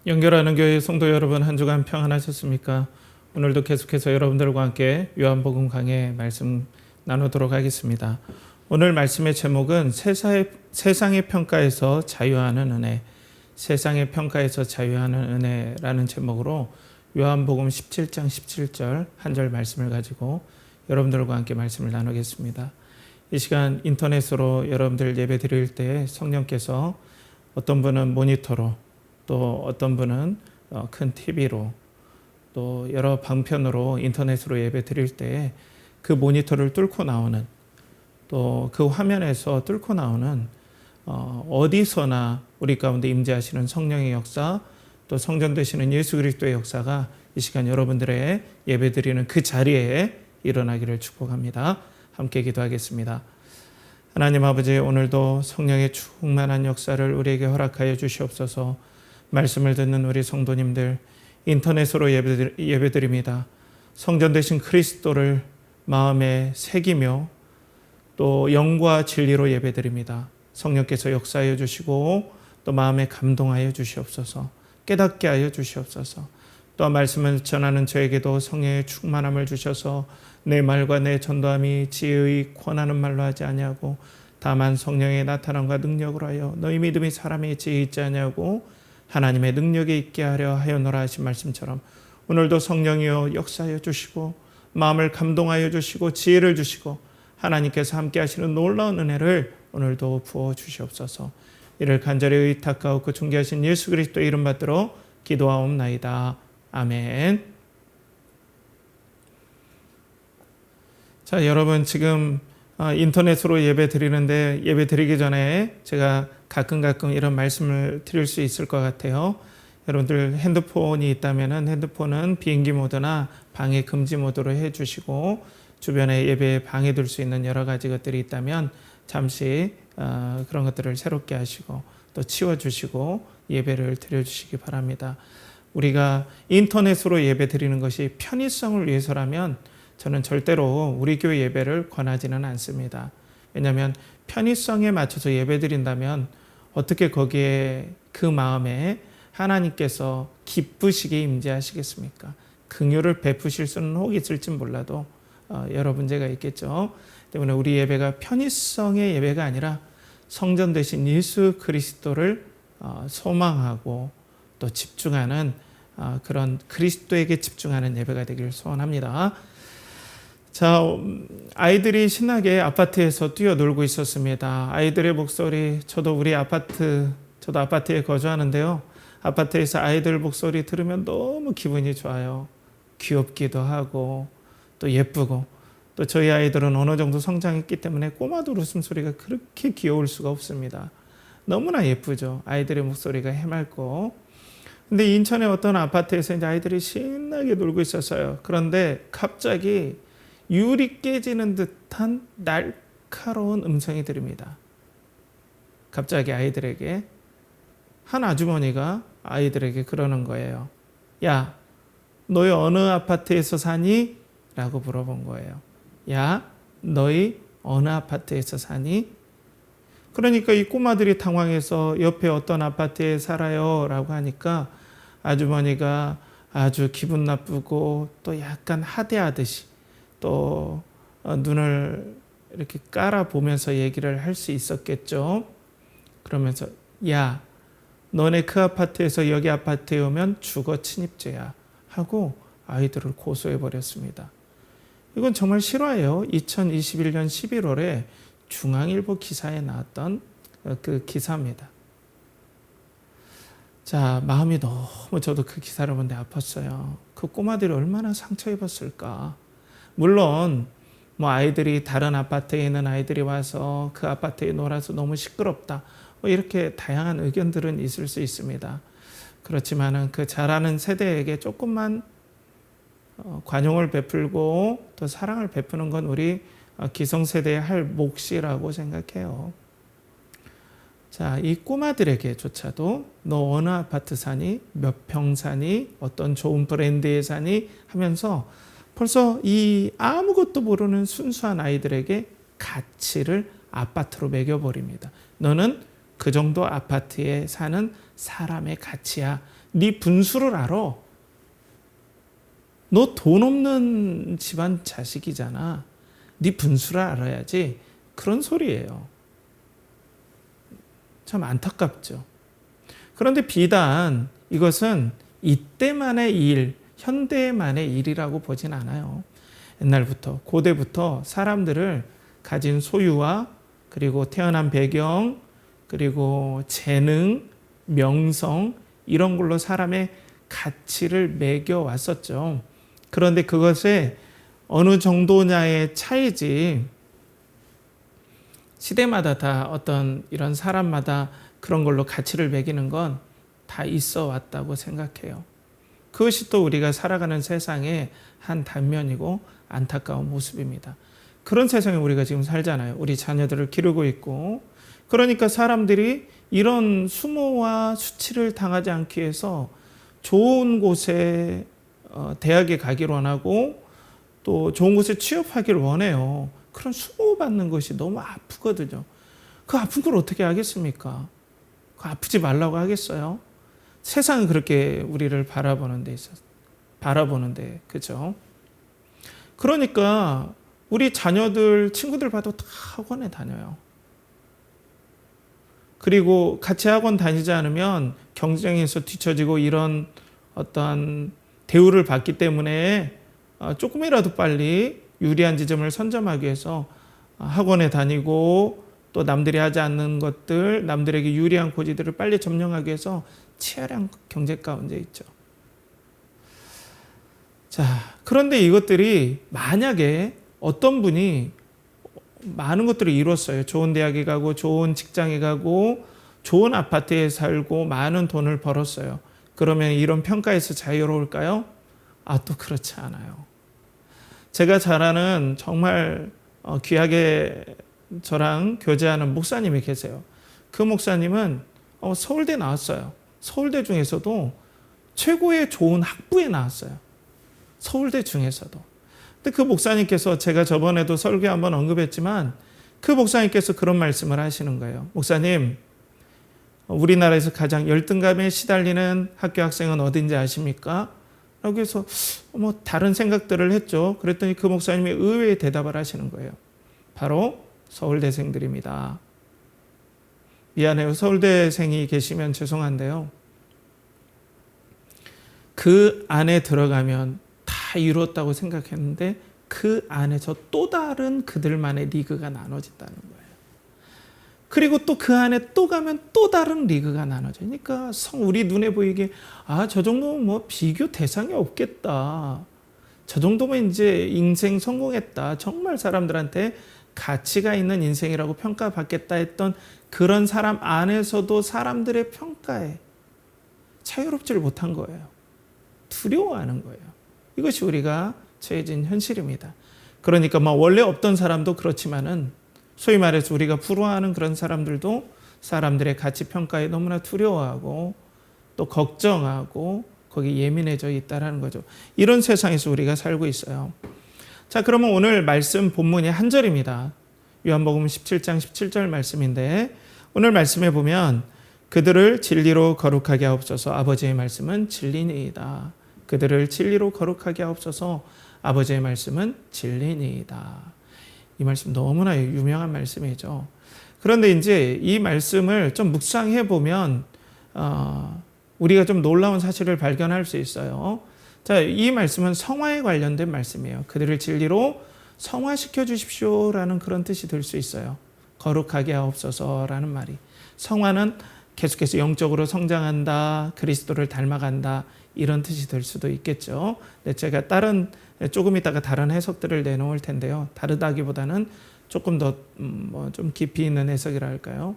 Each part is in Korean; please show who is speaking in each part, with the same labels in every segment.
Speaker 1: 연결하는 교회 성도 여러분, 한 주간 평안하셨습니까? 오늘도 계속해서 여러분들과 함께 요한복음 강해 말씀 나누도록 하겠습니다. 오늘 말씀의 제목은 세상의 평가에서 자유하는 은혜, 세상의 평가에서 자유하는 은혜라는 제목으로 요한복음 17장 17절 한 절 말씀을 가지고 여러분들과 함께 말씀을 나누겠습니다. 이 시간 인터넷으로 여러분들 예배 드릴 때 성령께서 어떤 분은 모니터로, 또 어떤 분은 큰 TV로, 또 여러 방편으로 인터넷으로 예배 드릴 때 그 모니터를 뚫고 나오는, 또 그 화면에서 뚫고 나오는 어디서나 우리 가운데 임재하시는 성령의 역사, 또 성전 되시는 예수 그리스도의 역사가 이 시간 여러분들의 예배 드리는 그 자리에 일어나기를 축복합니다. 함께 기도하겠습니다. 하나님 아버지, 오늘도 성령의 충만한 역사를 우리에게 허락하여 주시옵소서. 말씀을 듣는 우리 성도님들, 인터넷으로 예배드립니다. 성전 되신 그리스도를 마음에 새기며 또 영과 진리로 예배드립니다. 성령께서 역사하여 주시고 또 마음에 감동하여 주시옵소서. 깨닫게 하여 주시옵소서. 또 말씀을 전하는 저에게도 성령의 충만함을 주셔서 내 말과 내 전도함이 지혜의 권하는 말로 하지 아니하고 다만 성령의 나타남과 능력으로 하여 너희 믿음이 사람의 지혜에 있지 아니하고 하나님의 능력에 있게 하려 하였노라 하신 말씀처럼 오늘도 성령이여 역사하여 주시고 마음을 감동하여 주시고 지혜를 주시고 하나님께서 함께 하시는 놀라운 은혜를 오늘도 부어 주시옵소서. 이를 간절히 의탁하옵고 존귀하신 예수 그리스도의 이름 받들어 기도하옵나이다. 아멘. 자, 여러분 지금 인터넷으로 예배 드리는데 예배 드리기 전에 제가 가끔 이런 말씀을 드릴 수 있을 것 같아요. 여러분들 핸드폰이 있다면 핸드폰은 비행기 모드나 방해 금지 모드로 해주시고 주변에 예배에 방해될 수 있는 여러 가지 것들이 있다면 잠시 그런 것들을 새롭게 하시고 또 치워주시고 예배를 드려주시기 바랍니다. 우리가 인터넷으로 예배 드리는 것이 편의성을 위해서라면 저는 절대로 우리 교회 예배를 권하지는 않습니다. 왜냐하면 편의성에 맞춰서 예배 드린다면 어떻게 거기에 그 마음에 하나님께서 기쁘시게 임재하시겠습니까? 긍휼을 베푸실 수는 혹 있을지 몰라도 여러 문제가 있겠죠. 때문에 우리 예배가 편의성의 예배가 아니라 성전 되신 예수 그리스도를 소망하고 또 집중하는 그런 그리스도에게 집중하는 예배가 되기를 소원합니다. 자, 아이들이 신나게 아파트에서 뛰어놀고 있었습니다. 아이들의 목소리, 저도 아파트에 거주하는데요. 아파트에서 아이들 목소리 들으면 너무 기분이 좋아요. 귀엽기도 하고 또 예쁘고, 또 저희 아이들은 어느 정도 성장했기 때문에 꼬마들 웃음소리가 그렇게 귀여울 수가 없습니다. 너무나 예쁘죠. 아이들의 목소리가 해맑고. 근데 인천의 어떤 아파트에서 이제 아이들이 신나게 놀고 있었어요. 그런데 갑자기 유리 깨지는 듯한 날카로운 음성이 들립니다. 갑자기 아이들에게 한 아주머니가 아이들에게 그러는 거예요. 야, 너희 어느 아파트에서 사니? 라고 물어본 거예요. 야, 너희 어느 아파트에서 사니? 그러니까 이 꼬마들이 당황해서 옆에 어떤 아파트에 살아요 라고 하니까 아주머니가 아주 기분 나쁘고 또 약간 하대하듯이 또 눈을 이렇게 깔아보면서 얘기를 할 수 있었겠죠. 그러면서 야, 너네 그 아파트에서 여기 아파트에 오면 주거 침입죄야 하고 아이들을 고소해버렸습니다. 이건 정말 실화예요. 2021년 11월에 중앙일보 기사에 나왔던 그 기사입니다. 자, 마음이 너무 저도 그 기사를 보는데 아팠어요. 그 꼬마들이 얼마나 상처 입었을까. 물론 아이들이 다른 아파트에 있는 아이들이 와서 그 아파트에 놀아서 너무 시끄럽다, 이렇게 다양한 의견들은 있을 수 있습니다. 그렇지만은 그 자라는 세대에게 조금만 관용을 베풀고 또 사랑을 베푸는 건 우리 기성세대의 할 몫이라고 생각해요. 자, 이 꼬마들에게조차도 너 어느 아파트 사니? 몇 평 사니? 어떤 좋은 브랜드에 사니? 하면서 벌써 이 아무것도 모르는 순수한 아이들에게 가치를 아파트로 매겨버립니다. 너는 그 정도 아파트에 사는 사람의 가치야. 네 분수를 알아. 너 돈 없는 집안 자식이잖아. 네 분수를 알아야지. 그런 소리예요. 참 안타깝죠. 그런데 비단 이것은 이때만의 일, 현대만의 일이라고 보진 않아요. 옛날부터, 고대부터 사람들을 가진 소유와 그리고 태어난 배경, 그리고 재능, 명성 이런 걸로 사람의 가치를 매겨 왔었죠. 그런데 그것에 어느 정도냐의 차이지 시대마다 다 어떤 이런 사람마다 그런 걸로 가치를 매기는 건 다 있어 왔다고 생각해요. 그것이 또 우리가 살아가는 세상의 한 단면이고 안타까운 모습입니다. 그런 세상에 우리가 지금 살잖아요. 우리 자녀들을 기르고 있고. 그러니까 사람들이 이런 수모와 수치를 당하지 않기 위해서 좋은 곳에 대학에 가기를 원하고 또 좋은 곳에 취업하기를 원해요. 그런 수모받는 것이 너무 아프거든요. 그 아픈 걸 어떻게 하겠습니까? 그 아프지 말라고 하겠어요? 세상은 그렇게 우리를 바라보는데, 그죠? 그러니까 우리 자녀들, 친구들 봐도 다 학원에 다녀요. 그리고 같이 학원 다니지 않으면 경쟁에서 뒤처지고 이런 어떠한 대우를 받기 때문에 조금이라도 빨리 유리한 지점을 선점하기 위해서 학원에 다니고 또 남들이 하지 않는 것들, 남들에게 유리한 고지들을 빨리 점령하기 위해서 치열한 경쟁 가운데 있죠. 자, 그런데 이것들이 만약에 어떤 분이 많은 것들을 이뤘어요. 좋은 대학에 가고 좋은 직장에 가고 좋은 아파트에 살고 많은 돈을 벌었어요. 그러면 이런 평가에서 자유로울까요? 또 그렇지 않아요. 제가 잘 아는 정말 귀하게 저랑 교제하는 목사님이 계세요. 그 목사님은 서울대 나왔어요. 서울대 중에서도 최고의 좋은 학부에 나왔어요. 서울대 중에서도. 근데 그 목사님께서 제가 저번에도 설교에 한번 언급했지만 그 목사님께서 그런 말씀을 하시는 거예요. 목사님, 우리나라에서 가장 열등감에 시달리는 학교 학생은 어딘지 아십니까? 라고 해서 다른 생각들을 했죠. 그랬더니 그 목사님이 의외의 대답을 하시는 거예요. 바로 서울대생들입니다. 미안해요. 서울대생이 계시면 죄송한데요. 그 안에 들어가면 다 이루었다고 생각했는데 그 안에서 또 다른 그들만의 리그가 나눠진다는 거예요. 그리고 또 그 안에 또 가면 또 다른 리그가 나눠져. 그러니까 우리 눈에 보이게 저 정도면 비교 대상이 없겠다. 저 정도면 이제 인생 성공했다. 정말 사람들한테 가치가 있는 인생이라고 평가받겠다 했던 그런 사람 안에서도 사람들의 평가에 자유롭지를 못한 거예요. 두려워하는 거예요. 이것이 우리가 처해진 현실입니다. 그러니까 원래 없던 사람도 그렇지만은 소위 말해서 우리가 부러워하는 그런 사람들도 사람들의 가치 평가에 너무나 두려워하고 또 걱정하고 거기 예민해져 있다라는 거죠. 이런 세상에서 우리가 살고 있어요. 자, 그러면 오늘 말씀 본문이 한 절입니다. 요한복음 17장 17절 말씀인데 오늘 말씀에 보면 그들을 진리로 거룩하게 하옵소서. 아버지의 말씀은 진리니이다. 그들을 진리로 거룩하게 하옵소서. 아버지의 말씀은 진리니이다. 이 말씀 너무나 유명한 말씀이죠. 그런데 이제 이 말씀을 좀 묵상해 보면 우리가 좀 놀라운 사실을 발견할 수 있어요. 자, 이 말씀은 성화에 관련된 말씀이에요. 그들을 진리로 성화시켜 주십시오라는 그런 뜻이 들 수 있어요. 거룩하게 하옵소서라는 말이. 성화는 계속해서 영적으로 성장한다, 그리스도를 닮아간다 이런 뜻이 될 수도 있겠죠. 근데 제가 조금 이따가 다른 해석들을 내놓을 텐데요. 다르다기보다는 조금 더 좀 깊이 있는 해석이라 할까요?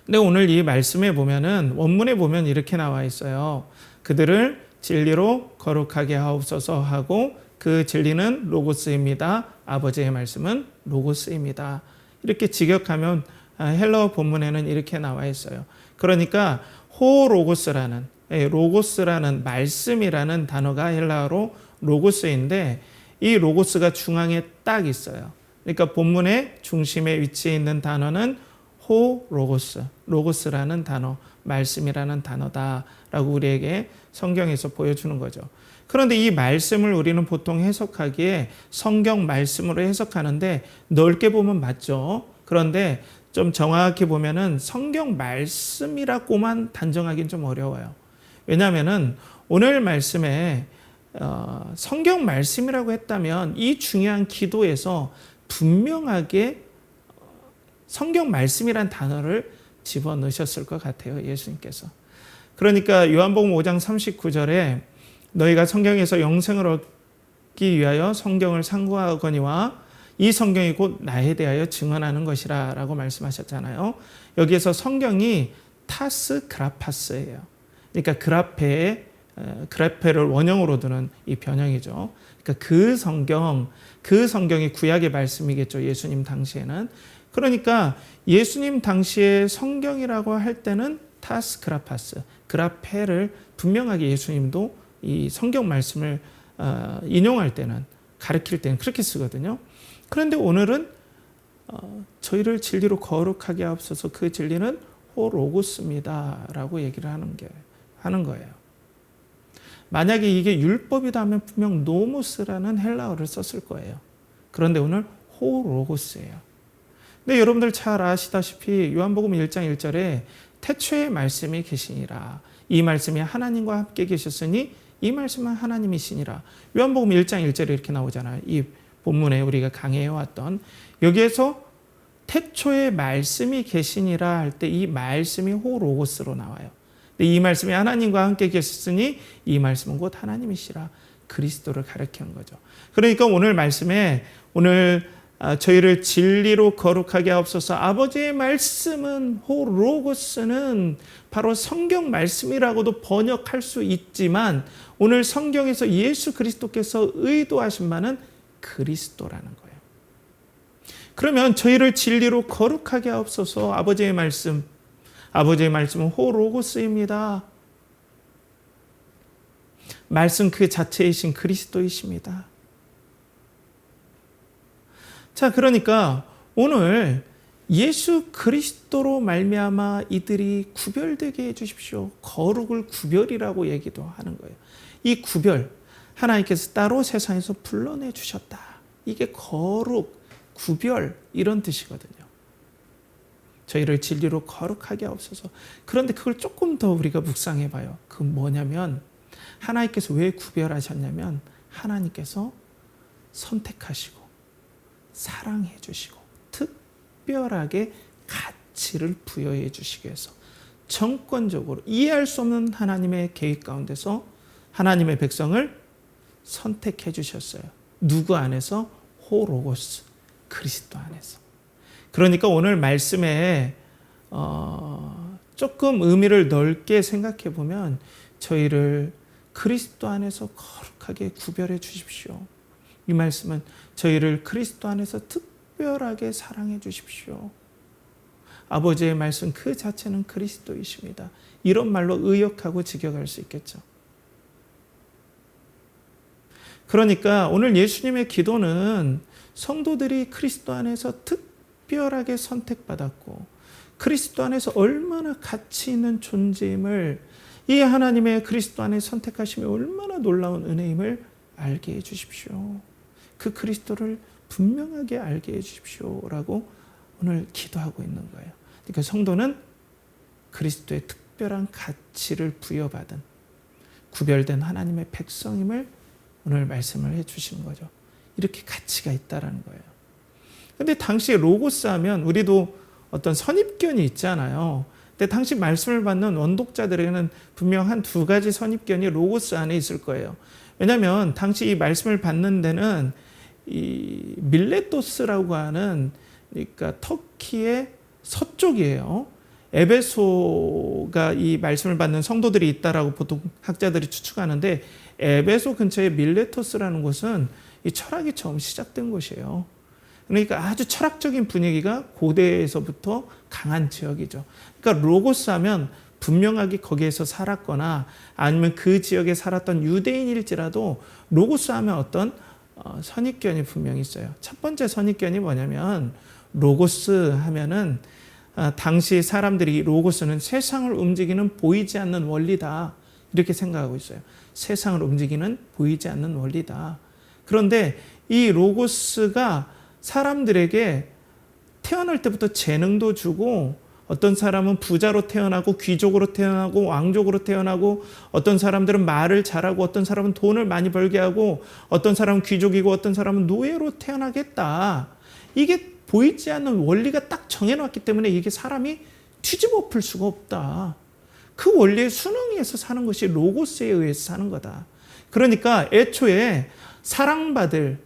Speaker 1: 근데 오늘 이 말씀에 보면은 원문에 보면 이렇게 나와 있어요. 그들을 진리로 거룩하게 하옵소서 하고 그 진리는 로고스입니다. 아버지의 말씀은 로고스입니다. 이렇게 직역하면 헬라어 본문에는 이렇게 나와 있어요. 그러니까 호로고스라는 말씀이라는 단어가 헬라어로 로고스인데 이 로고스가 중앙에 딱 있어요. 그러니까 본문의 중심에 위치해 있는 단어는 호로고스, 로고스라는 단어, 말씀이라는 단어다라고 우리에게 성경에서 보여주는 거죠. 그런데 이 말씀을 우리는 보통 해석하기에 성경 말씀으로 해석하는데 넓게 보면 맞죠. 그런데 좀 정확히 보면은 성경 말씀이라고만 단정하기는 좀 어려워요. 왜냐하면은 오늘 말씀에 성경 말씀이라고 했다면 이 중요한 기도에서 분명하게 성경 말씀이란 단어를 집어넣으셨을 것 같아요. 예수님께서. 그러니까 요한복음 5장 39절에 너희가 성경에서 영생을 얻기 위하여 성경을 상고하거니와 이 성경이 곧 나에 대하여 증언하는 것이라 라고 말씀하셨잖아요. 여기에서 성경이 타스 그라파스예요. 그러니까 그라페를 원형으로 두는 이 변형이죠. 그러니까 그 성경이 구약의 말씀이겠죠. 예수님 당시에는. 그러니까 예수님 당시에 성경이라고 할 때는 타스 그라파스, 그라페를 분명하게 예수님도 이 성경 말씀을 인용할 때는, 가르칠 때는 그렇게 쓰거든요. 그런데 오늘은 저희를 진리로 거룩하게 하옵소서, 그 진리는 호로고스입니다 라고 얘기를 하는 거예요. 만약에 이게 율법이다 하면 분명 노모스라는 헬라어를 썼을 거예요. 그런데 오늘 호로고스예요. 근데 여러분들 잘 아시다시피 요한복음 1장 1절에 태초에 말씀이 계시니라. 이 말씀이 하나님과 함께 계셨으니 이 말씀은 하나님이시니라. 요한복음 1장 1절에 이렇게 나오잖아요. 이 본문에 우리가 강해해왔던 여기에서 태초에 말씀이 계시니라 할 때 이 말씀이 호로고스로 나와요. 이 말씀이 하나님과 함께 계셨으니 이 말씀은 곧 하나님이시라. 그리스도를 가리키는 거죠. 그러니까 오늘 말씀에 저희를 진리로 거룩하게 하옵소서, 아버지의 말씀은 호로고스는 바로 성경 말씀이라고도 번역할 수 있지만 오늘 성경에서 예수 그리스도께서 의도하신 바는 그리스도라는 거예요. 그러면 저희를 진리로 거룩하게 하옵소서, 아버지의 말씀은 호로고스입니다. 말씀 그 자체이신 그리스도이십니다. 자, 그러니까 오늘 예수 그리스도로 말미암아 이들이 구별되게 해주십시오. 거룩을 구별이라고 얘기도 하는 거예요. 이 구별, 하나님께서 따로 세상에서 불러내 주셨다. 이게 거룩, 구별 이런 뜻이거든요. 저희를 진리로 거룩하게 하옵소서. 그런데 그걸 조금 더 우리가 묵상해 봐요. 그건 뭐냐면 하나님께서 왜 구별하셨냐면 하나님께서 선택하시고 사랑해 주시고 특별하게 가치를 부여해 주시기 위해서 정권적으로 이해할 수 없는 하나님의 계획 가운데서 하나님의 백성을 선택해 주셨어요. 누구 안에서? 호로고스, 그리스도 안에서. 그러니까 오늘 말씀에 조금 의미를 넓게 생각해 보면 저희를 그리스도 안에서 거룩하게 구별해 주십시오. 이 말씀은 저희를 그리스도 안에서 특별하게 사랑해 주십시오. 아버지의 말씀 그 자체는 그리스도이십니다. 이런 말로 의역하고 직역할 수 있겠죠. 그러니까 오늘 예수님의 기도는 성도들이 그리스도 안에서 특별하게 선택받았고 그리스도 안에서 얼마나 가치 있는 존재임을, 이 하나님의 그리스도 안에 선택하심이 얼마나 놀라운 은혜임을 알게 해 주십시오. 그 그리스도를 분명하게 알게 해 주십시오라고 오늘 기도하고 있는 거예요. 그러니까 성도는 그리스도의 특별한 가치를 부여받은 구별된 하나님의 백성임을 오늘 말씀을 해 주시는 거죠. 이렇게 가치가 있다라는 거예요. 근데 당시에 로고스 하면 우리도 어떤 선입견이 있잖아요. 근데 당시 말씀을 받는 원독자들에게는 분명 한 두 가지 선입견이 로고스 안에 있을 거예요. 왜냐하면 당시 이 말씀을 받는 데는 이 밀레토스라고 하는, 그러니까 터키의 서쪽이에요. 에베소가 이 말씀을 받는 성도들이 있다라고 보통 학자들이 추측하는데 에베소 근처에 밀레토스라는 곳은 이 철학이 처음 시작된 곳이에요. 그러니까 아주 철학적인 분위기가 고대에서부터 강한 지역이죠. 그러니까 로고스 하면 분명하게 거기에서 살았거나 아니면 그 지역에 살았던 유대인일지라도 로고스 하면 어떤 선입견이 분명히 있어요. 첫 번째 선입견이 뭐냐면 로고스 하면은 당시 사람들이 로고스는 세상을 움직이는 보이지 않는 원리다 이렇게 생각하고 있어요. 세상을 움직이는 보이지 않는 원리다. 그런데 이 로고스가 사람들에게 태어날 때부터 재능도 주고 어떤 사람은 부자로 태어나고 귀족으로 태어나고 왕족으로 태어나고 어떤 사람들은 말을 잘하고 어떤 사람은 돈을 많이 벌게 하고 어떤 사람은 귀족이고 어떤 사람은 노예로 태어나겠다. 이게 보이지 않는 원리가 딱 정해놨기 때문에 이게 사람이 뒤집어 풀 수가 없다. 그 원리에 순응해서 사는 것이 로고스에 의해서 사는 거다. 그러니까 애초에 사랑받을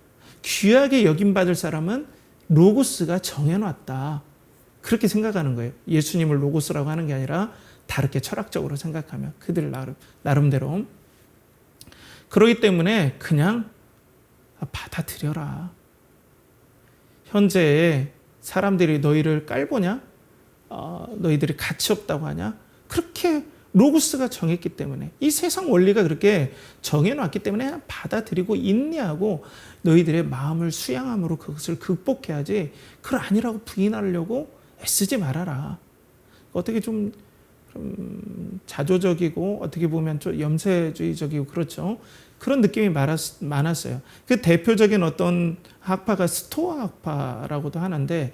Speaker 1: 귀하게 여김받을 사람은 로고스가 정해놨다. 그렇게 생각하는 거예요. 예수님을 로고스라고 하는 게 아니라 다르게 철학적으로 생각하면 그들 나름대로. 그렇기 때문에 그냥 받아들여라. 현재 사람들이 너희를 깔보냐? 너희들이 가치 없다고 하냐? 그렇게 로고스가 정했기 때문에 이 세상 원리가 그렇게 정해놨기 때문에 그냥 받아들이고 인내하고 너희들의 마음을 수양함으로 그것을 극복해야지 그걸 아니라고 부인하려고 애쓰지 말아라. 어떻게 좀 자조적이고 어떻게 보면 좀 염세주의적이고 그렇죠. 그런 느낌이 많았어요. 그 대표적인 어떤 학파가 스토아 학파라고도 하는데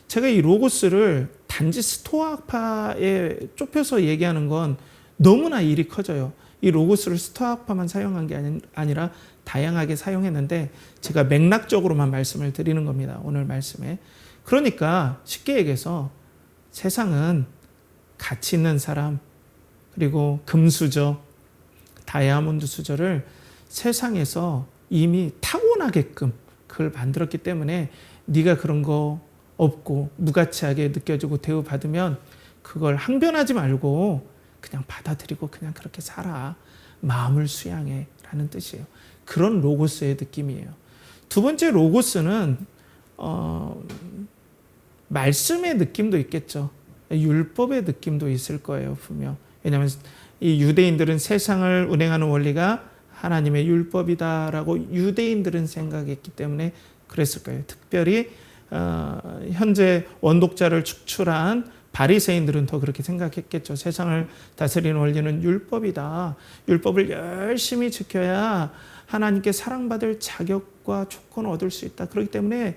Speaker 1: 제가 이 로고스를 단지 스토아 학파에 좁혀서 얘기하는 건 너무나 일이 커져요. 이 로고스를 스토아 학파만 사용한 게 아니라 다양하게 사용했는데 제가 맥락적으로만 말씀을 드리는 겁니다. 오늘 말씀에. 그러니까 쉽게 얘기해서 세상은 가치 있는 사람 그리고 금수저, 다이아몬드 수저를 세상에서 이미 타고나게끔 그걸 만들었기 때문에 네가 그런 거 없고 무가치하게 느껴지고 대우받으면 그걸 항변하지 말고 그냥 받아들이고 그냥 그렇게 살아. 마음을 수양해 라는 뜻이에요. 그런 로고스의 느낌이에요. 두 번째 로고스는 말씀의 느낌도 있겠죠. 율법의 느낌도 있을 거예요, 분명. 왜냐하면 이 유대인들은 세상을 운행하는 원리가 하나님의 율법이다라고 유대인들은 생각했기 때문에 그랬을 거예요. 특별히 현재 원독자를 축출한 바리새인들은 더 그렇게 생각했겠죠. 세상을 다스리는 원리는 율법이다. 율법을 열심히 지켜야 하나님께 사랑받을 자격과 조건을 얻을 수 있다. 그렇기 때문에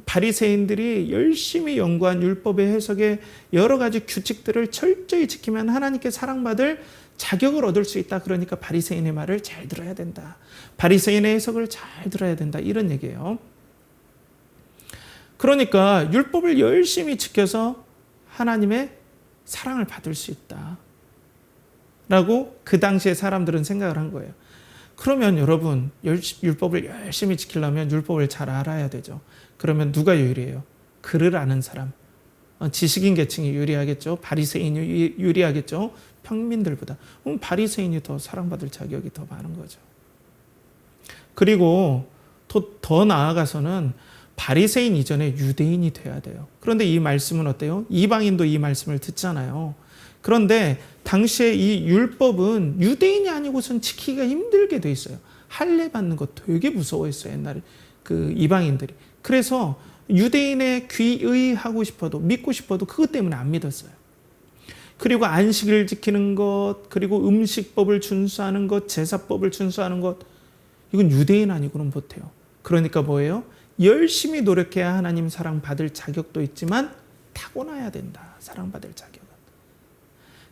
Speaker 1: 바리새인들이 열심히 연구한 율법의 해석에 여러 가지 규칙들을 철저히 지키면 하나님께 사랑받을 자격을 얻을 수 있다. 그러니까 바리새인의 말을 잘 들어야 된다. 바리새인의 해석을 잘 들어야 된다. 이런 얘기예요. 그러니까 율법을 열심히 지켜서 하나님의 사랑을 받을 수 있다. 라고 그 당시에 사람들은 생각을 한 거예요. 그러면 여러분 율법을 열심히 지키려면 율법을 잘 알아야 되죠. 그러면 누가 유리해요? 글을 아는 사람. 지식인 계층이 유리하겠죠. 바리새인이 유리하겠죠. 평민들보다. 그럼 바리새인이 더 사랑받을 자격이 더 많은 거죠. 그리고 더 나아가서는 바리새인 이전에 유대인이 돼야 돼요. 그런데 이 말씀은 어때요? 이방인도 이 말씀을 듣잖아요. 그런데 당시에 이 율법은 유대인이 아니고선 지키기가 힘들게 돼 있어요. 할례 받는 거 되게 무서워했어요. 옛날에 그 이방인들이. 그래서 유대인의 귀의하고 싶어도 믿고 싶어도 그것 때문에 안 믿었어요. 그리고 안식일 지키는 것, 그리고 음식법을 준수하는 것, 제사법을 준수하는 것, 이건 유대인 아니고는 못해요. 그러니까 뭐예요? 열심히 노력해야 하나님 사랑받을 자격도 있지만 타고나야 된다. 사랑받을 자격은.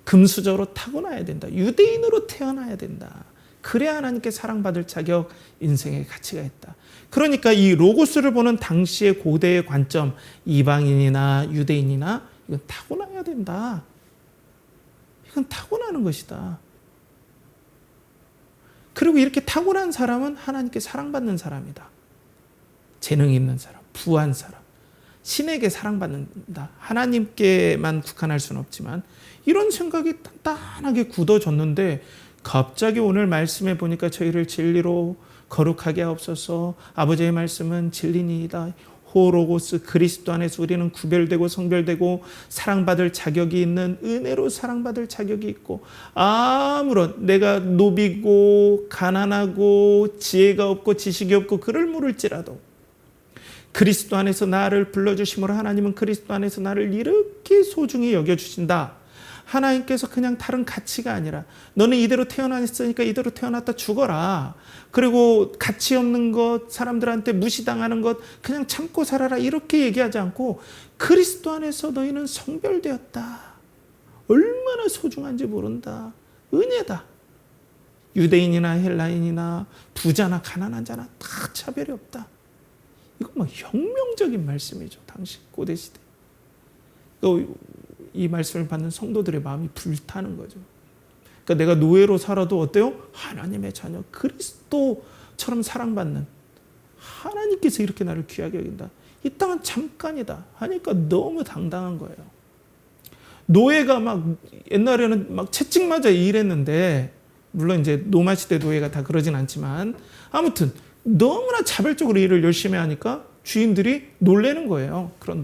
Speaker 1: 금수저로 타고나야 된다. 유대인으로 태어나야 된다. 그래야 하나님께 사랑받을 자격, 인생의 가치가 있다. 그러니까 이 로고스를 보는 당시의 고대의 관점, 이방인이나 유대인이나 이건 타고나야 된다. 이건 타고나는 것이다. 그리고 이렇게 타고난 사람은 하나님께 사랑받는 사람이다. 재능이 있는 사람, 부한 사람, 신에게 사랑받는다. 하나님께만 국한할 수는 없지만 이런 생각이 단단하게 굳어졌는데 갑자기 오늘 말씀에 보니까 저희를 진리로 거룩하게 하옵소서, 아버지의 말씀은 진리니이다. 호로고스 그리스도 안에서 우리는 구별되고 성별되고 사랑받을 자격이 있는, 은혜로 사랑받을 자격이 있고, 아무런 내가 노비고 가난하고 지혜가 없고 지식이 없고 그를 물을지라도 그리스도 안에서 나를 불러주심으로 하나님은 그리스도 안에서 나를 이렇게 소중히 여겨주신다. 하나님께서 그냥 다른 가치가 아니라 너는 이대로 태어났으니까 이대로 태어났다 죽어라. 그리고 가치 없는 것, 사람들한테 무시당하는 것 그냥 참고 살아라. 이렇게 얘기하지 않고 그리스도 안에서 너희는 성별되었다. 얼마나 소중한지 모른다. 은혜다. 유대인이나 헬라인이나 부자나 가난한 자나 다 차별이 없다. 이거 뭐 혁명적인 말씀이죠. 당시 고대시대. 이 말씀을 받는 성도들의 마음이 불타는 거죠. 그러니까 내가 노예로 살아도 어때요? 하나님의 자녀, 그리스도처럼 사랑받는, 하나님께서 이렇게 나를 귀하게 여긴다. 이 땅은 잠깐이다 하니까 너무 당당한 거예요. 노예가 막 옛날에는 막 채찍 맞아 일했는데, 물론 이제 로마 시대 노예가 다 그러진 않지만 아무튼 너무나 자발적으로 일을 열심히 하니까 주인들이 놀라는 거예요. 그런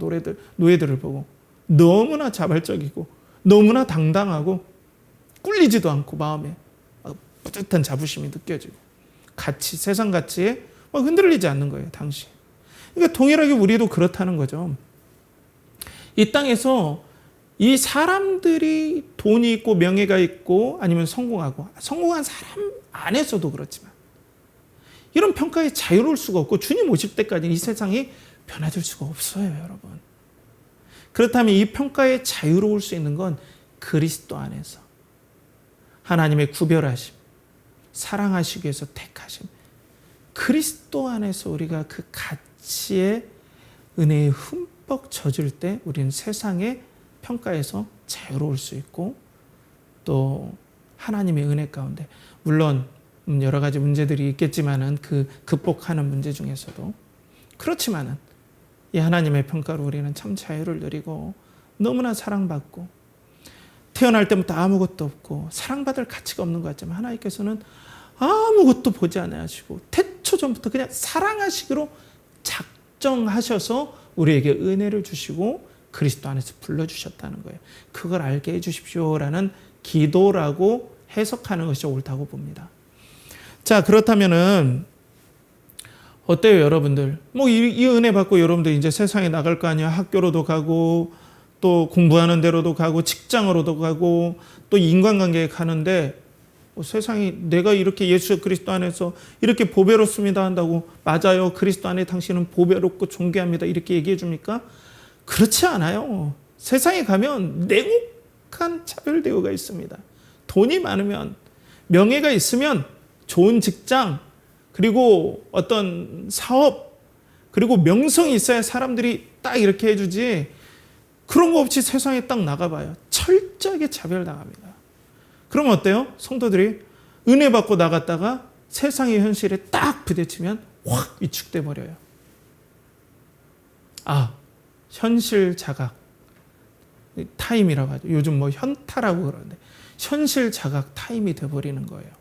Speaker 1: 노예들을 보고. 너무나 자발적이고 너무나 당당하고 꿀리지도 않고 마음에 뿌듯한 자부심이 느껴지고 세상 가치에 흔들리지 않는 거예요. 당시. 그러니까 동일하게 우리도 그렇다는 거죠. 이 땅에서 이 사람들이 돈이 있고 명예가 있고 아니면 성공한 사람 안에서도 그렇지만 이런 평가에 자유로울 수가 없고 주님 오실 때까지 이 세상이 변화될 수가 없어요, 여러분. 그렇다면 이 평가에 자유로울 수 있는 건 그리스도 안에서 하나님의 구별하심, 사랑하시기 위해서 택하심, 그리스도 안에서 우리가 그 가치의 은혜에 흠뻑 젖을 때 우리는 세상의 평가에서 자유로울 수 있고 또 하나님의 은혜 가운데, 물론 여러 가지 문제들이 있겠지만은 그 극복하는 문제 중에서도 그렇지만은 이 하나님의 평가로 우리는 참 자유를 누리고 너무나 사랑받고 태어날 때부터 아무것도 없고 사랑받을 가치가 없는 것 같지만 하나님께서는 아무것도 보지 않으시고 태초 전부터 그냥 사랑하시기로 작정하셔서 우리에게 은혜를 주시고 그리스도 안에서 불러주셨다는 거예요. 그걸 알게 해주십시오라는 기도라고 해석하는 것이 옳다고 봅니다. 자, 그렇다면은 어때요, 여러분들? 이 은혜 받고 여러분들 이제 세상에 나갈 거 아니야. 학교로도 가고 또 공부하는 데로도 가고 직장으로도 가고 또 인간관계에 가는데 세상이 내가 이렇게 예수 그리스도 안에서 이렇게 보배롭습니다 한다고 맞아요. 그리스도 안에 당신은 보배롭고 존귀합니다. 이렇게 얘기해 줍니까? 그렇지 않아요. 세상에 가면 냉혹한 차별 대우가 있습니다. 돈이 많으면, 명예가 있으면 좋은 직장, 그리고 어떤 사업, 그리고 명성이 있어야 사람들이 딱 이렇게 해주지, 그런 거 없이 세상에 딱 나가봐요. 철저하게 차별당합니다. 그러면 어때요? 성도들이 은혜 받고 나갔다가 세상의 현실에 딱 부딪히면 확 위축돼 버려요. 현실 자각 타임이라고 하죠. 요즘 현타라고 그러는데 현실 자각 타임이 돼버리는 거예요.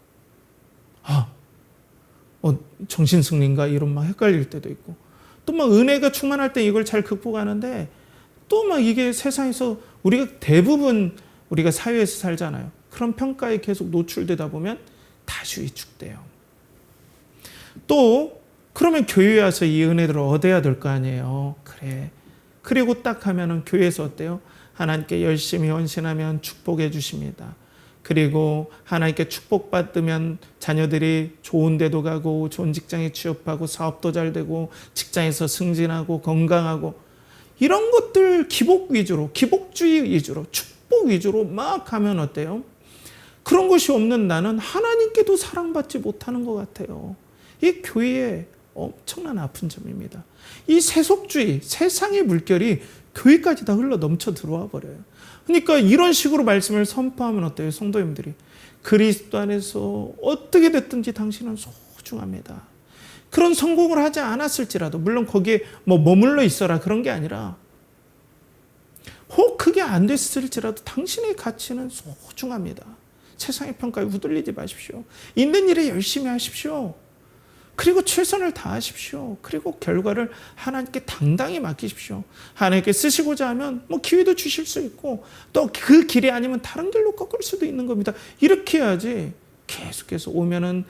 Speaker 1: 정신승리인가 이런 막 헷갈릴 때도 있고, 또 막 은혜가 충만할 때 이걸 잘 극복하는데 또 막 이게 세상에서 대부분 우리가 사회에서 살잖아요. 그런 평가에 계속 노출되다 보면 다시 위축돼요. 또 그러면 교회에 와서 이 은혜들을 얻어야 될 거 아니에요. 그래. 그리고 딱 하면은 교회에서 어때요? 하나님께 열심히 헌신하면 축복해 주십니다. 그리고 하나님께 축복받으면 자녀들이 좋은 데도 가고 좋은 직장에 취업하고 사업도 잘 되고 직장에서 승진하고 건강하고, 이런 것들 기복 위주로, 기복주의 위주로, 축복 위주로 막 하면 어때요? 그런 것이 없는 나는 하나님께도 사랑받지 못하는 것 같아요. 이 교회의 엄청난 아픈 점입니다. 이 세속주의, 세상의 물결이 교회까지 다 흘러 넘쳐 들어와 버려요. 그러니까 이런 식으로 말씀을 선포하면 어때요? 성도님들이 그리스도 안에서 어떻게 됐든지 당신은 소중합니다. 그런 성공을 하지 않았을지라도, 물론 거기에 머물러 있어라 그런 게 아니라, 혹 그게 안 됐을지라도 당신의 가치는 소중합니다. 세상의 평가에 후들리지 마십시오. 있는 일에 열심히 하십시오. 그리고 최선을 다하십시오. 그리고 결과를 하나님께 당당히 맡기십시오. 하나님께 쓰시고자 하면 뭐 기회도 주실 수 있고 또 그 길이 아니면 다른 길로 꺾을 수도 있는 겁니다. 이렇게 해야지 계속해서 오면은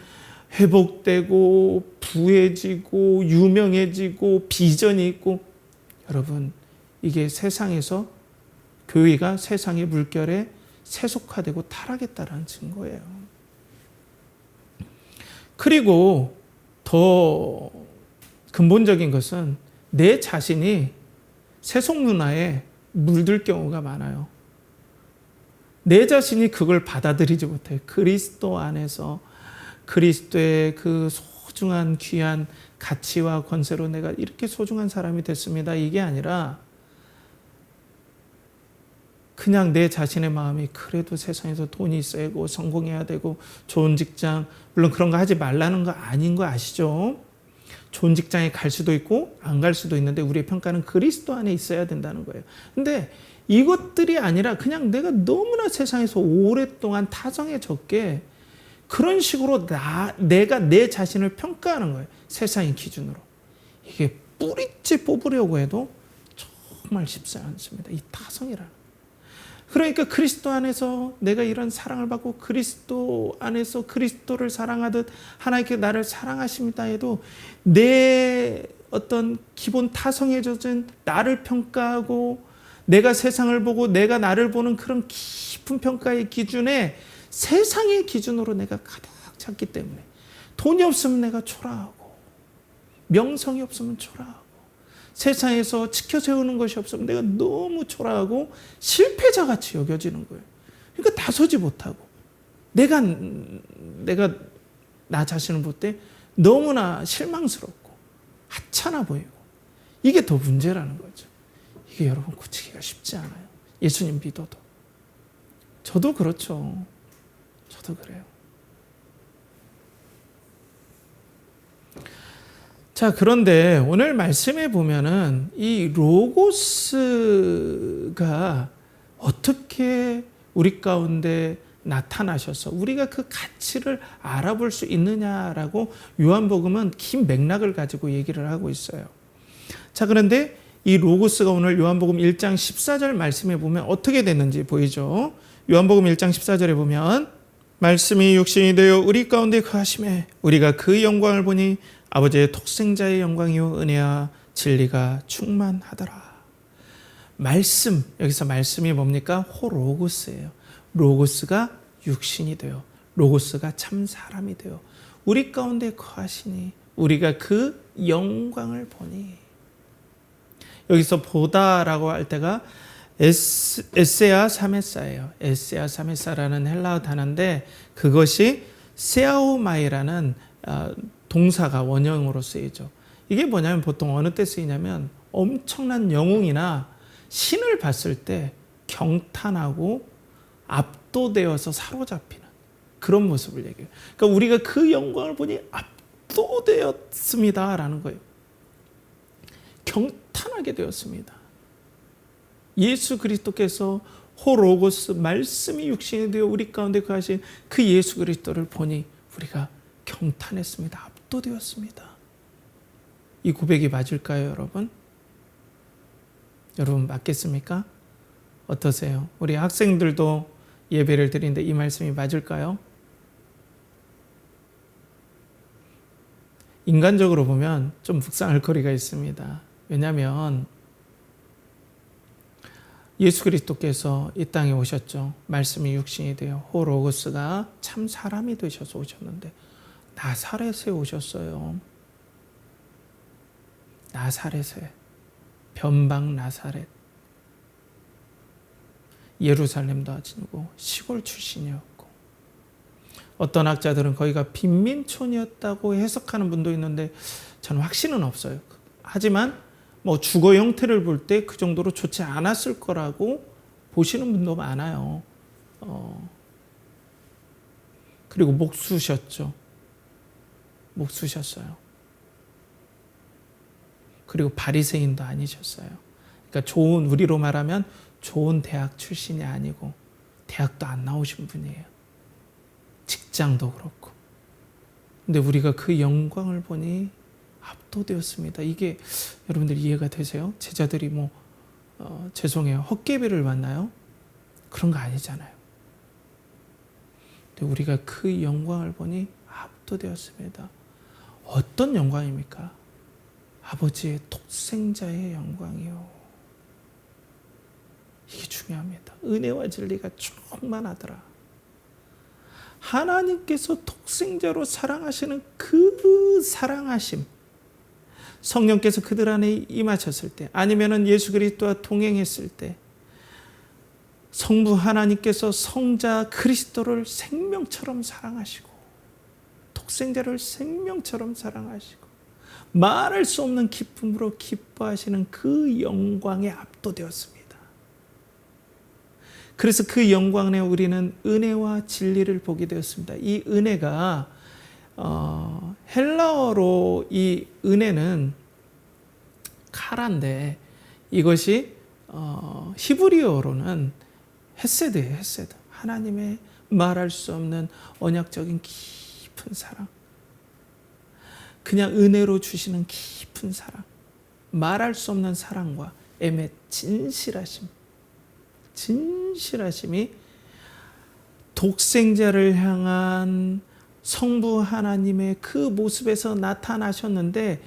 Speaker 1: 회복되고 부해지고 유명해지고 비전이 있고, 여러분 이게 세상에서 교회가 세상의 물결에 세속화되고 타락했다라는 증거예요. 그리고 더 근본적인 것은 내 자신이 세속 문화에 물들 경우가 많아요. 내 자신이 그걸 받아들이지 못해요. 그리스도 안에서 그리스도의 그 소중한 귀한 가치와 권세로 내가 이렇게 소중한 사람이 됐습니다. 이게 아니라 그냥 내 자신의 마음이 그래도 세상에서 돈이 있어야 되고 성공해야 되고 좋은 직장, 물론 그런 거 하지 말라는 거 아닌 거 아시죠? 좋은 직장에 갈 수도 있고 안 갈 수도 있는데 우리의 평가는 그리스도 안에 있어야 된다는 거예요. 근데 이것들이 아니라 그냥 내가 너무나 세상에서 오랫동안 타성해졌게 그런 식으로 내가 내 자신을 평가하는 거예요. 세상의 기준으로. 이게 뿌리째 뽑으려고 해도 정말 쉽지 않습니다. 이 타성이라는. 그러니까 그리스도 안에서 내가 이런 사랑을 받고 그리스도 안에서 그리스도를 사랑하듯 하나님께 나를 사랑하십니다 해도 내 어떤 기본 타성해져진 나를 평가하고 내가 세상을 보고 내가 나를 보는 그런 깊은 평가의 기준에 세상의 기준으로 내가 가득 찼기 때문에 돈이 없으면 내가 초라하고 명성이 없으면 초라하고 세상에서 지켜세우는 것이 없으면 내가 너무 초라하고 실패자같이 여겨지는 거예요. 그러니까 나서지 못하고 내가 나 자신을 볼 때 너무나 실망스럽고 하찮아 보이고 이게 더 문제라는 거죠. 이게 여러분 고치기가 쉽지 않아요. 예수님 믿어도. 저도 그렇죠. 저도 그래요. 자, 그런데 오늘 말씀에 보면은 이 로고스가 어떻게 우리 가운데 나타나셔서 우리가 그 가치를 알아볼 수 있느냐라고 요한복음은 긴 맥락을 가지고 얘기를 하고 있어요. 자, 그런데 이 로고스가 오늘 요한복음 1장 14절 말씀에 보면 어떻게 됐는지 보이죠? 요한복음 1장 14절에 보면 말씀이 육신이 되어 우리 가운데 거하심에 우리가 그 영광을 보니 아버지의 독생자의 영광이요 은혜와 진리가 충만하더라. 말씀, 여기서 말씀이 뭡니까? 호로고스예요. 로고스가 육신이 되어 로고스가 참 사람이 되어 우리 가운데 거하시니 우리가 그 영광을 보니. 여기서 보다라고 할 때가 에세아 사메사예요. 에세아 사메사라는 헬라어 단어인데 그것이 세아오마이라는 동사가 원형으로 쓰이죠. 이게 뭐냐면 보통 어느 때 쓰이냐면 엄청난 영웅이나 신을 봤을 때 경탄하고 압도되어서 사로잡히는 그런 모습을 얘기해요. 그러니까 우리가 그 영광을 보니 압도되었습니다라는 거예요. 경탄하게 되었습니다. 예수 그리스도께서 호로고스 말씀이 육신이 되어 우리 가운데 거하신 그 예수 그리스도를 보니 우리가 경탄했습니다. 압도되었습니다. 이 고백이 맞을까요, 여러분? 여러분 맞겠습니까? 어떠세요? 우리 학생들도 예배를 드리는데 이 말씀이 맞을까요? 인간적으로 보면 좀 묵상할 거리가 있습니다. 왜냐하면 예수 그리스도께서 이 땅에 오셨죠. 말씀이 육신이 되어 호로고스가 참 사람이 되셔서 오셨는데 나사렛에 오셨어요. 나사렛에. 변방 나사렛. 예루살렘도 아니고 시골 출신이었고 어떤 학자들은 거기가 빈민촌이었다고 해석하는 분도 있는데 저는 확신은 없어요. 하지만 뭐 주거 형태를 볼 때 그 정도로 좋지 않았을 거라고 보시는 분도 많아요. 그리고 목수셨죠. 목수셨어요. 그리고 바리새인도 아니셨어요. 그러니까 우리로 말하면 좋은 대학 출신이 아니고 대학도 안 나오신 분이에요. 직장도 그렇고. 근데 우리가 그 영광을 보니 압도되었습니다. 이게 여러분들 이해가 되세요? 제자들이 죄송해요, 헛개비를 봤나요? 그런 거 아니잖아요. 근데 우리가 그 영광을 보니 압도되었습니다. 어떤 영광입니까? 아버지의 독생자의 영광이요. 이게 중요합니다. 은혜와 진리가 충만하더라. 하나님께서 독생자로 사랑하시는 그 사랑하심, 성령께서 그들 안에 임하셨을 때, 아니면은 예수 그리스도와 동행했을 때, 성부 하나님께서 성자 그리스도를 생명처럼 사랑하시고, 독생자를 생명처럼 사랑하시고, 말할 수 없는 기쁨으로 기뻐하시는 그 영광에 압도되었습니다. 그래서 그 영광 안에 우리는 은혜와 진리를 보게 되었습니다. 이 은혜가 헬라어로 이 은혜는 카라인데, 이것이 히브리어로는 헤세드예요. 헤세드. 하나님의 말할 수 없는 언약적인 깊은 사랑, 그냥 은혜로 주시는 깊은 사랑, 말할 수 없는 사랑과 애매 진실하심이 독생자를 향한 성부 하나님의 그 모습에서 나타나셨는데,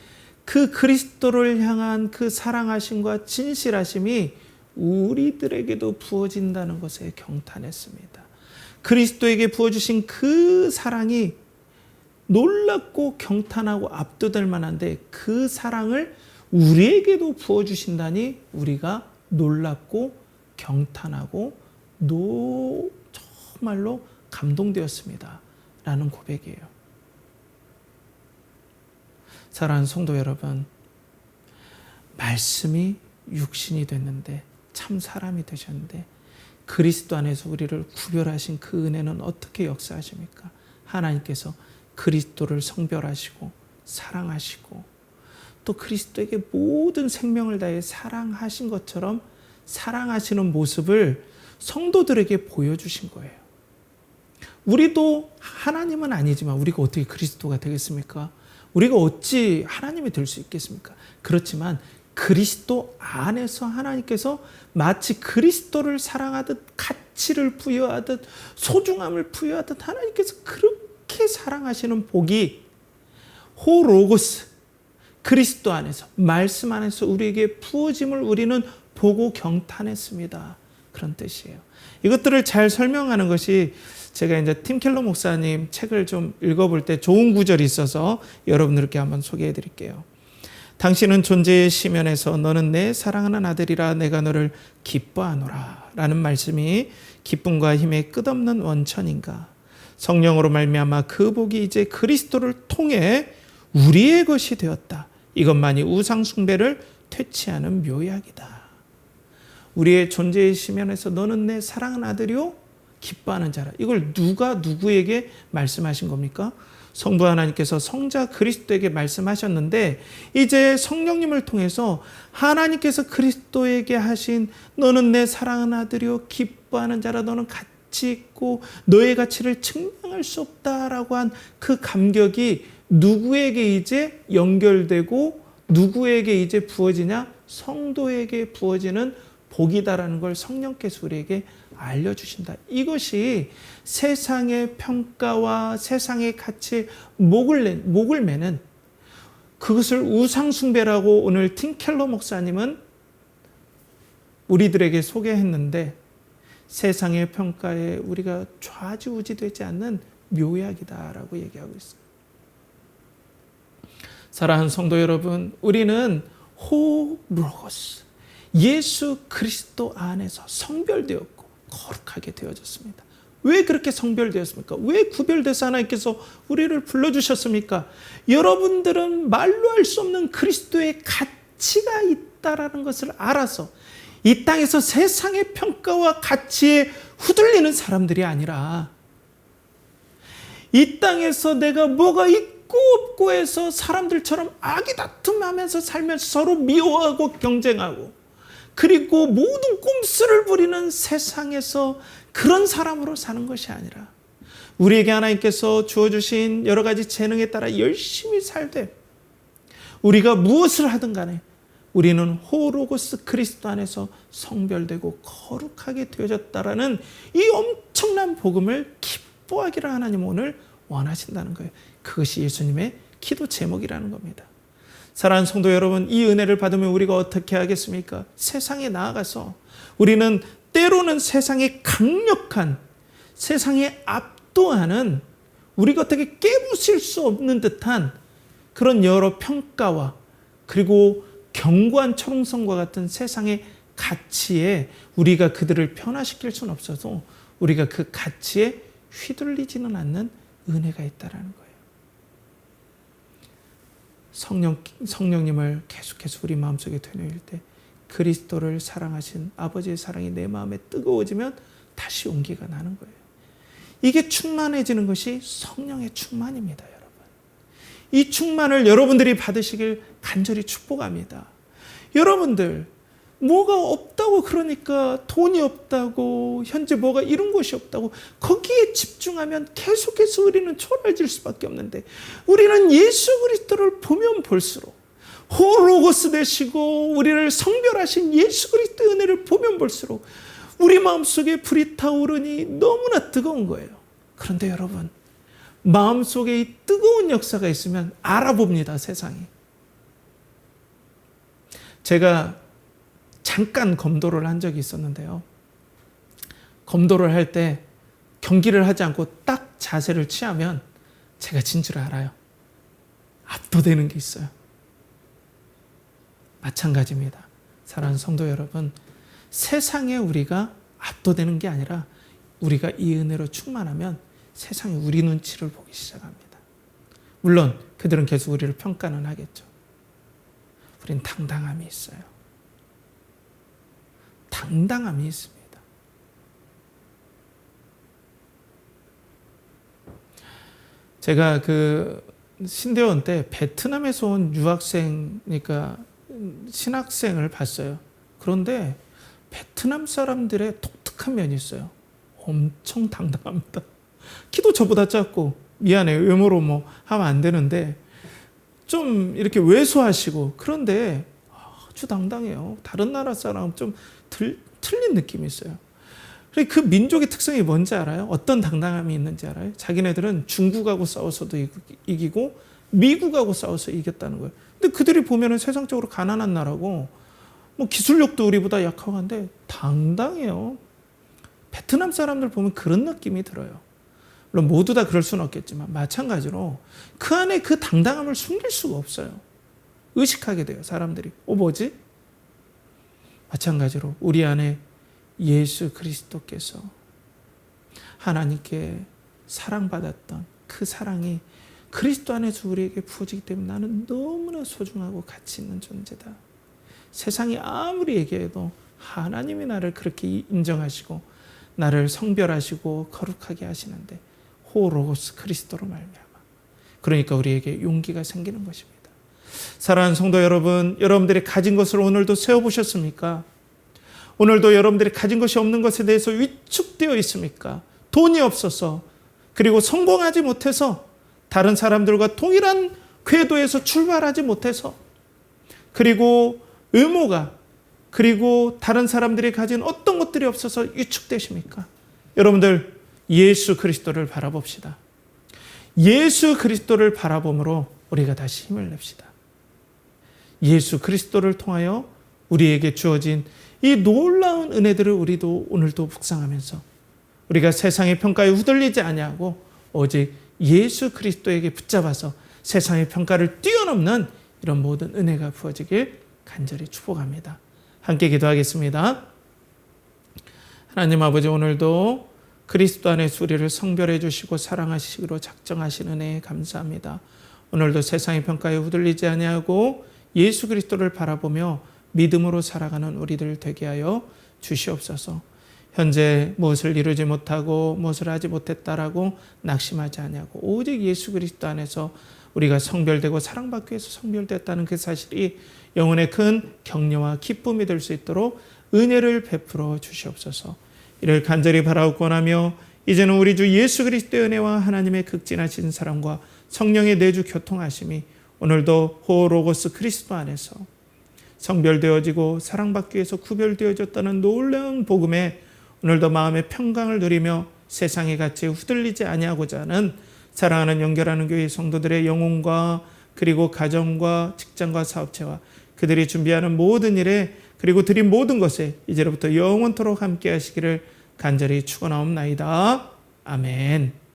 Speaker 1: 그 그리스도를 향한 그 사랑하심과 진실하심이 우리들에게도 부어진다는 것에 경탄했습니다. 그리스도에게 부어주신 그 사랑이 놀랍고 경탄하고 압도될 만한데, 그 사랑을 우리에게도 부어주신다니 우리가 놀랍고 경탄하고 정말로 감동되었습니다 라는 고백이에요. 사랑하는 성도 여러분, 말씀이 육신이 됐는데, 참 사람이 되셨는데, 그리스도 안에서 우리를 구별하신 그 은혜는 어떻게 역사하십니까? 하나님께서 그리스도를 성별하시고 사랑하시고, 또 그리스도에게 모든 생명을 다해 사랑하신 것처럼 사랑하시는 모습을 성도들에게 보여주신 거예요. 우리도 하나님은 아니지만 우리가 어떻게 그리스도가 되겠습니까? 우리가 어찌 하나님이 될 수 있겠습니까? 그렇지만 그리스도 안에서 하나님께서 마치 그리스도를 사랑하듯, 가치를 부여하듯, 소중함을 부여하듯 하나님께서 그렇게 사랑하시는 복이 호로고스, 그리스도 안에서, 말씀 안에서 우리에게 부어짐을 우리는 보고 경탄했습니다. 그런 뜻이에요. 이것들을 잘 설명하는 것이, 제가 이제 팀 켈러 목사님 책을 좀 읽어볼 때 좋은 구절이 있어서 여러분들께 한번 소개해 드릴게요. 당신은 존재의 시면에서 너는 내 사랑하는 아들이라 내가 너를 기뻐하노라 라는 말씀이 기쁨과 힘의 끝없는 원천인가. 성령으로 말미암아 그 복이 이제 그리스도를 통해 우리의 것이 되었다. 이것만이 우상 숭배를 퇴치하는 묘약이다. 우리의 존재의 시면에서 너는 내 사랑하는 아들이요 기뻐하는 자라. 이걸 누가 누구에게 말씀하신 겁니까? 성부 하나님께서 성자 그리스도에게 말씀하셨는데, 이제 성령님을 통해서 하나님께서 그리스도에게 하신 너는 내 사랑하는 아들이요 기뻐하는 자라, 너는 가치 있고 너의 가치를 증명할 수 없다라고 한 그 감격이 누구에게 이제 연결되고 누구에게 이제 부어지냐? 성도에게 부어지는 복이다라는 걸 성령께서 우리에게 알려주신다. 이것이 세상의 평가와 세상의 가치에 목을 매는, 그것을 우상숭배라고 오늘 팀 켈러 목사님은 우리들에게 소개했는데, 세상의 평가에 우리가 좌지우지되지 않는 묘약이다라고 얘기하고 있어요. 사랑하는 성도 여러분, 우리는 호로고스, 예수 그리스도 안에서 성별되었고 거룩하게 되어졌습니다. 왜 그렇게 성별되었습니까? 왜 구별돼서 하나님께서 우리를 불러주셨습니까? 여러분들은 말로 할 수 없는 그리스도의 가치가 있다라는 것을 알아서 이 땅에서 세상의 평가와 가치에 후들리는 사람들이 아니라, 이 땅에서 내가 뭐가 있고 없고 해서 사람들처럼 아기다툼하면서 살면서 서로 미워하고 경쟁하고, 그리고 모든 꼼수를 부리는 세상에서 그런 사람으로 사는 것이 아니라, 우리에게 하나님께서 주어주신 여러 가지 재능에 따라 열심히 살되 우리가 무엇을 하든 간에 우리는 호로고스 그리스도 안에서 성별되고 거룩하게 되어졌다라는 이 엄청난 복음을 기뻐하기를 하나님은 오늘 원하신다는 거예요. 그것이 예수님의 기도 제목이라는 겁니다. 사랑하는 성도 여러분, 이 은혜를 받으면 우리가 어떻게 하겠습니까? 세상에 나아가서 우리는 때로는 세상의 강력한, 세상에 압도하는, 우리가 어떻게 깨부술 수 없는 듯한 그런 여러 평가와 그리고 견고한 철옹성과 같은 세상의 가치에 우리가 그들을 변화시킬 수는 없어도 우리가 그 가치에 휘둘리지는 않는 은혜가 있다는 거예요. 성령님을 계속해서 우리 마음속에 되뇌일 때 그리스도를 사랑하신 아버지의 사랑이 내 마음에 뜨거워지면 다시 용기가 나는 거예요. 이게 충만해지는 것이 성령의 충만입니다, 여러분. 이 충만을 여러분들이 받으시길 간절히 축복합니다. 여러분들 뭐가 없다고 그러니까 돈이 없다고 현재 뭐가 이룬 것이 없다고 거기에 집중하면 계속해서 우리는 초라해질 수밖에 없는데 우리는 예수 그리스도를 보면 볼수록 호로고스 되시고 우리를 성별하신 예수 그리스도의 은혜를 보면 볼수록 우리 마음속에 불이 타오르니 너무나 뜨거운 거예요. 그런데 여러분, 마음속에 이 뜨거운 역사가 있으면 알아봅니다, 세상이. 제가 잠깐 검도를 한 적이 있었는데요. 검도를 할 때 경기를 하지 않고 딱 자세를 취하면 제가 진줄을 알아요. 압도되는 게 있어요. 마찬가지입니다. 사랑하는 성도 여러분, 세상에 우리가 압도되는 게 아니라 우리가 이 은혜로 충만하면 세상이 우리 눈치를 보기 시작합니다. 물론 그들은 계속 우리를 평가는 하겠죠. 우린 당당함이 있어요. 당당함이 있습니다. 제가 그 신대원 때 베트남에서 온 유학생, 그러니까 신학생을 봤어요. 그런데 베트남 사람들의 독특한 면이 있어요. 엄청 당당합니다. 키도 저보다 작고, 미안해요. 외모로 뭐 하면 안 되는데 좀 이렇게 왜소하시고, 그런데 아주 당당해요. 다른 나라 사람은 좀 틀린 느낌이 있어요. 그 민족의 특성이 뭔지 알아요? 어떤 당당함이 있는지 알아요? 자기네들은 중국하고 싸워서도 이기고 미국하고 싸워서 이겼다는 거예요. 근데 그들이 보면은 세상적으로 가난한 나라고 뭐 기술력도 우리보다 약하고 한데 당당해요. 베트남 사람들 보면 그런 느낌이 들어요. 물론 모두 다 그럴 수는 없겠지만 마찬가지로 그 안에 그 당당함을 숨길 수가 없어요. 의식하게 돼요, 사람들이. 뭐지? 마찬가지로 우리 안에 예수 그리스도께서 하나님께 사랑받았던 그 사랑이 그리스도 안에서 우리에게 부어지기 때문에 나는 너무나 소중하고 가치 있는 존재다. 세상이 아무리 얘기해도 하나님이 나를 그렇게 인정하시고 나를 성별하시고 거룩하게 하시는데 호로고스 그리스도로 말미암아. 그러니까 우리에게 용기가 생기는 것입니다. 사랑하는 성도 여러분, 여러분들이 가진 것을 오늘도 세워보셨습니까? 오늘도 여러분들이 가진 것이 없는 것에 대해서 위축되어 있습니까? 돈이 없어서, 그리고 성공하지 못해서, 다른 사람들과 동일한 궤도에서 출발하지 못해서, 그리고 의무가, 그리고 다른 사람들이 가진 어떤 것들이 없어서 위축되십니까? 여러분들 예수 그리스도를 바라봅시다. 예수 그리스도를 바라봄으로 우리가 다시 힘을 냅시다. 예수 그리스도를 통하여 우리에게 주어진 이 놀라운 은혜들을 우리도 오늘도 묵상하면서 우리가 세상의 평가에 후들리지 아니하고 오직 예수 그리스도에게 붙잡아서 세상의 평가를 뛰어넘는 이런 모든 은혜가 부어지길 간절히 축복합니다. 함께 기도하겠습니다. 하나님 아버지, 오늘도 그리스도 안에서 우리를 성별해 주시고 사랑하시기로 작정하신 은혜에 감사합니다. 오늘도 세상의 평가에 후들리지 아니하고 예수 그리스도를 바라보며 믿음으로 살아가는 우리들 되게 하여 주시옵소서. 현재 무엇을 이루지 못하고 무엇을 하지 못했다라고 낙심하지 아니하고 오직 예수 그리스도 안에서 우리가 성별되고 사랑받기 위해서 성별됐다는 그 사실이 영혼의 큰 격려와 기쁨이 될 수 있도록 은혜를 베풀어 주시옵소서. 이를 간절히 바라옵고 원하며 이제는 우리 주 예수 그리스도의 은혜와 하나님의 극진하신 사랑과 성령의 내주 교통하심이 오늘도 호로고스 그리스도 안에서 성별되어지고 사랑받기 위해서 구별되어졌다는 놀라운 복음에 오늘도 마음의 평강을 누리며 세상의 가치에 후들리지 아니하고자 하는 사랑하는 연결하는 교회 성도들의 영혼과 그리고 가정과 직장과 사업체와 그들이 준비하는 모든 일에 그리고 드린 모든 것에 이제로부터 영원토록 함께 하시기를 간절히 축원하옵나이다. 아멘.